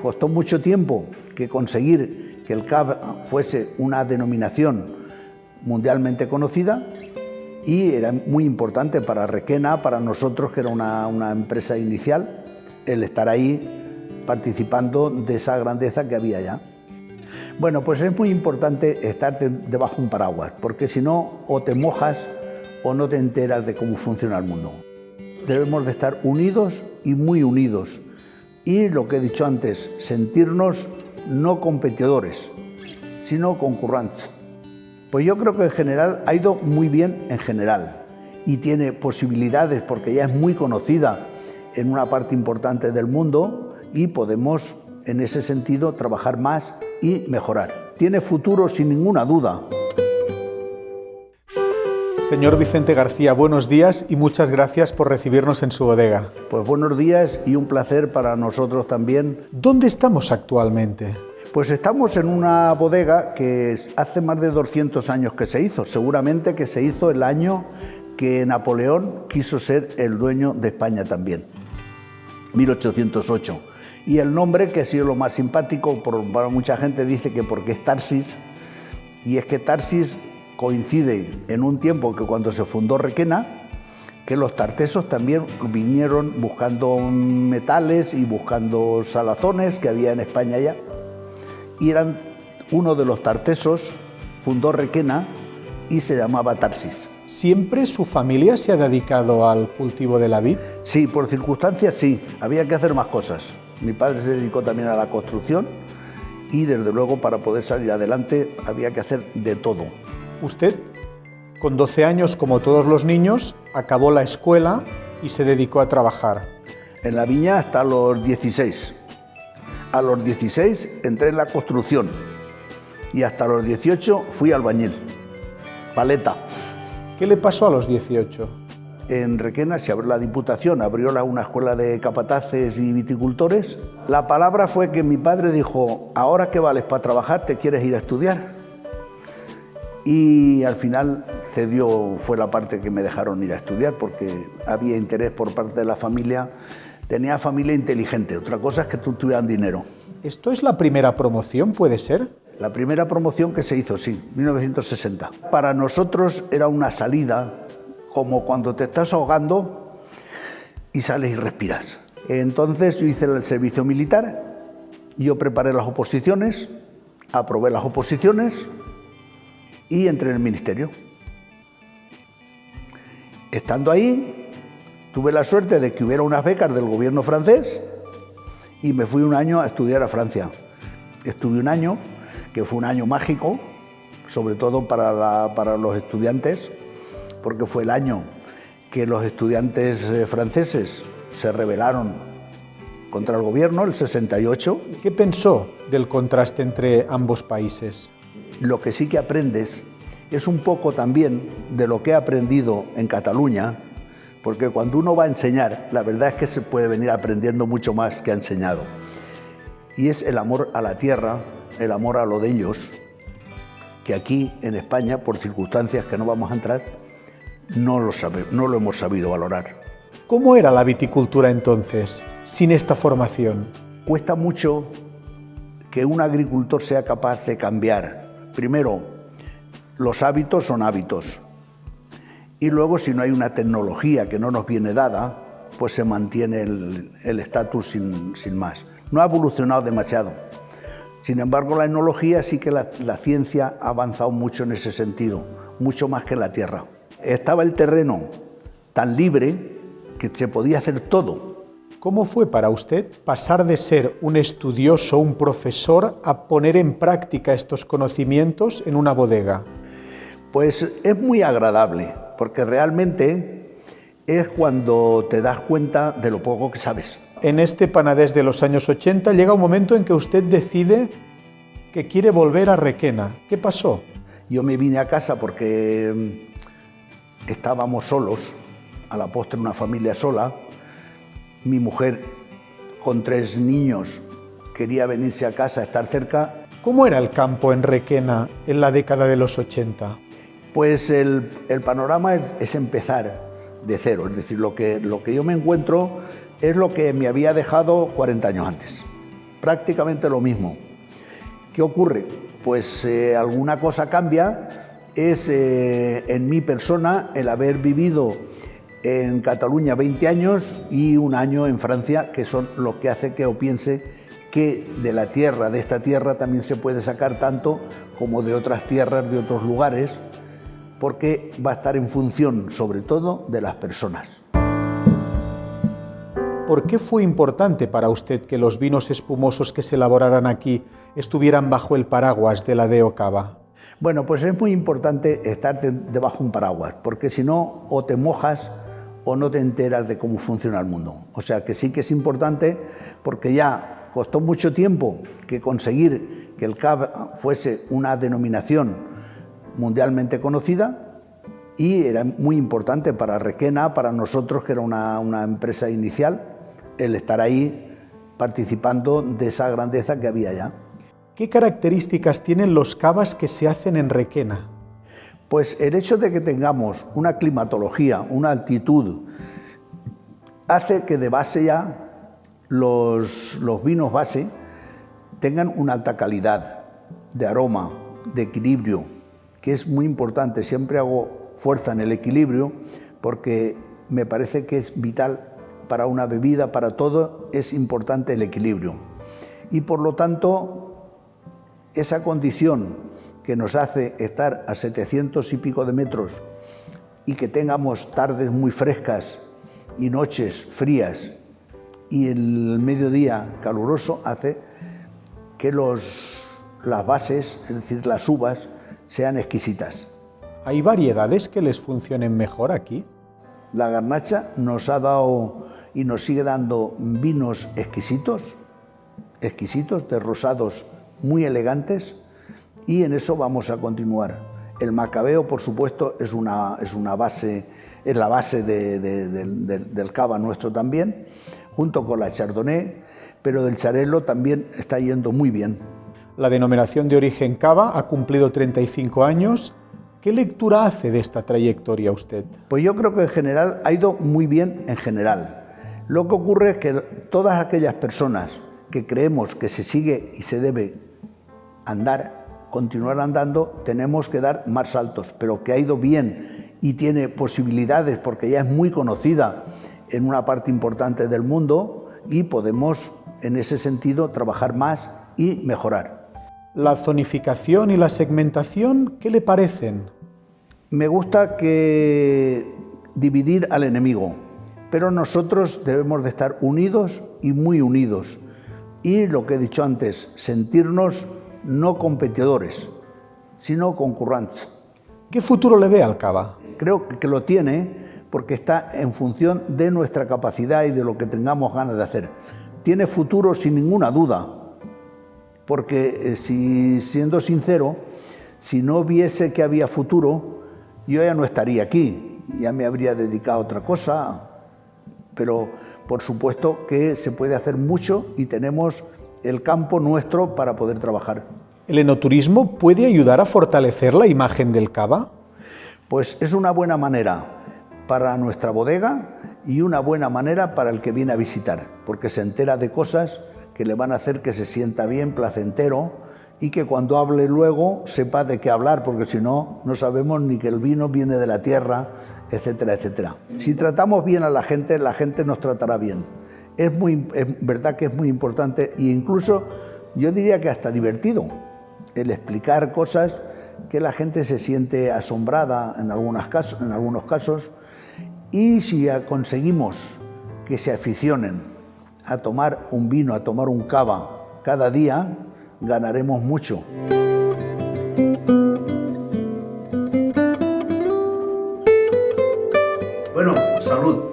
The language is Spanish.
costó mucho tiempo que conseguir que el cava fuese una denominación mundialmente conocida, y era muy importante para Requena, para nosotros, que era una empresa inicial, el estar ahí participando de esa grandeza que había ya. Bueno, pues es muy importante estar debajo de un paraguas, porque si no, o te mojas o no te enteras de cómo funciona el mundo. Debemos de estar unidos y muy unidos, y lo que he dicho antes, sentirnos no competidores, sino concurrents. Pues yo creo que en general ha ido muy bien en general, y tiene posibilidades porque ya es muy conocida en una parte importante del mundo, y podemos en ese sentido trabajar más y mejorar. Tiene futuro sin ninguna duda. Señor Vicente García, buenos días y muchas gracias por recibirnos en su bodega. Pues buenos días y un placer para nosotros también. ¿Dónde estamos actualmente? Pues estamos en una bodega que hace más de 200 años que se hizo. Seguramente que se hizo el año que Napoleón quiso ser el dueño de España también, 1808. Y el nombre, que ha sido lo más simpático, para mucha gente dice que porque es Tarsis, y es que Tarsis coincide en un tiempo que cuando se fundó Requena, que los tartesos también vinieron buscando metales y buscando salazones que había en España ya, y eran uno de los tartesos, fundó Requena y se llamaba Tarsis. ¿Siempre su familia se ha dedicado al cultivo de la vid? Sí, por circunstancias sí, había que hacer más cosas. Mi padre se dedicó también a la construcción y desde luego para poder salir adelante había que hacer de todo. Usted, con 12 años, como todos los niños, acabó la escuela y se dedicó a trabajar. En la viña hasta los 16. A los 16 entré en la construcción y hasta los 18 fui albañil, paleta. ¿Qué le pasó a los 18? En Requena se abrió la Diputación, abrió una escuela de capataces y viticultores. La palabra fue que mi padre dijo: ahora que vales para trabajar, ¿te quieres ir a estudiar? Y al final cedió, fue la parte que me dejaron ir a estudiar, porque había interés por parte de la familia. Tenía familia inteligente, otra cosa es que tuvieran dinero. ¿Esto es la primera promoción, puede ser? La primera promoción que se hizo, sí, 1960. Para nosotros era una salida, como cuando te estás ahogando y sales y respiras. Entonces yo hice el servicio militar, yo preparé las oposiciones, aprobé las oposiciones y entré en el ministerio. Estando ahí, tuve la suerte de que hubiera unas becas del gobierno francés y me fui un año a estudiar a Francia. Estuve un año, que fue un año mágico, sobre todo para los estudiantes, porque fue el año que los estudiantes franceses se rebelaron contra el gobierno, el 68. ¿Qué pensó del contraste entre ambos países? Lo que sí que aprendes es un poco también de lo que he aprendido en Cataluña, porque cuando uno va a enseñar, la verdad es que se puede venir aprendiendo mucho más que ha enseñado. Y es el amor a la tierra, el amor a lo de ellos, que aquí en España, por circunstancias que no vamos a entrar, no lo hemos sabido valorar. ¿Cómo era la viticultura entonces, sin esta formación? Cuesta mucho que un agricultor sea capaz de cambiar. Primero, los hábitos son hábitos. Y luego, si no hay una tecnología que no nos viene dada, pues se mantiene el estatus sin más. No ha evolucionado demasiado. Sin embargo, la etnología sí que la ciencia ha avanzado mucho en ese sentido, mucho más que la tierra. Estaba el terreno tan libre que se podía hacer todo. ¿Cómo fue para usted pasar de ser un estudioso, un profesor, a poner en práctica estos conocimientos en una bodega? Pues es muy agradable, porque realmente es cuando te das cuenta de lo poco que sabes. En este Panadés de los años 80 llega un momento en que usted decide que quiere volver a Requena. ¿Qué pasó? Yo me vine a casa porque estábamos solos, a la postre una familia sola. Mi mujer, con 3 niños, quería venirse a casa, a estar cerca. ¿Cómo era el campo en Requena en la década de los 80? Pues el panorama es empezar de cero, es decir, lo que yo me encuentro es lo que me había dejado 40 años antes. prácticamente lo mismo. ¿Qué ocurre? Pues alguna cosa cambia, es en mi persona el haber vivido en Cataluña 20 años y un año en Francia, que son los que hace que yo piense que de la tierra, de esta tierra, también se puede sacar tanto como de otras tierras, de otros lugares, porque va a estar en función, sobre todo, de las personas. ¿Por qué fue importante para usted que los vinos espumosos que se elaboraran aquí estuvieran bajo el paraguas de la DO Cava? Bueno, pues es muy importante estar debajo de un paraguas, porque si no, o te mojas o no te enteras de cómo funciona el mundo. O sea que sí que es importante, porque ya costó mucho tiempo que conseguir que el Cava fuese una denominación mundialmente conocida, y era muy importante para Requena, para nosotros, que era una empresa inicial, el estar ahí participando de esa grandeza que había ya. ¿Qué características tienen los cavas que se hacen en Requena? Pues el hecho de que tengamos una climatología, una altitud, hace que de base ya los vinos base tengan una alta calidad de aroma, de equilibrio, que es muy importante. Siempre hago fuerza en el equilibrio porque me parece que es vital para una bebida, para todo es importante el equilibrio. Y por lo tanto, esa condición que nos hace estar a 700 y pico de metros y que tengamos tardes muy frescas y noches frías y el mediodía caluroso, hace que las bases, es decir, las uvas, sean exquisitas. ¿Hay variedades que les funcionen mejor aquí? La Garnacha nos ha dado y nos sigue dando vinos exquisitos, de rosados muy elegantes, y en eso vamos a continuar. El Macabeo, por supuesto, es la base del Cava nuestro también, junto con la Chardonnay, pero del Xarel·lo también está yendo muy bien. La denominación de origen Cava ha cumplido 35 años. ¿Qué lectura hace de esta trayectoria usted? Pues yo creo que en general ha ido muy bien en general. Lo que ocurre es que todas aquellas personas que creemos que se sigue y se debe continuar andando, tenemos que dar más saltos, pero que ha ido bien y tiene posibilidades porque ya es muy conocida en una parte importante del mundo y podemos en ese sentido trabajar más y mejorar. ¿La zonificación y la segmentación qué le parecen? Me gusta dividir al enemigo, pero nosotros debemos de estar unidos y muy unidos. Y lo que he dicho antes, sentirnos no competidores, sino concurrents. ¿Qué futuro le ve al Cava? Creo que lo tiene porque está en función de nuestra capacidad y de lo que tengamos ganas de hacer. Tiene futuro sin ninguna duda, porque siendo sincero, si no viese que había futuro, yo ya no estaría aquí, ya me habría dedicado a otra cosa, pero por supuesto que se puede hacer mucho y tenemos el campo nuestro para poder trabajar. ¿El enoturismo puede ayudar a fortalecer la imagen del Cava? Pues es una buena manera para nuestra bodega y una buena manera para el que viene a visitar, porque se entera de cosas que le van a hacer que se sienta bien, placentero, y que cuando hable luego sepa de qué hablar, porque si no, no sabemos ni que el vino viene de la tierra, etcétera, etcétera. Si tratamos bien a la gente nos tratará bien. Es verdad que es muy importante e incluso yo diría que hasta divertido el explicar cosas que la gente se siente asombrada en algunos casos, y si conseguimos que se aficionen a tomar un vino, a tomar un cava cada día, ganaremos mucho. Bueno, salud.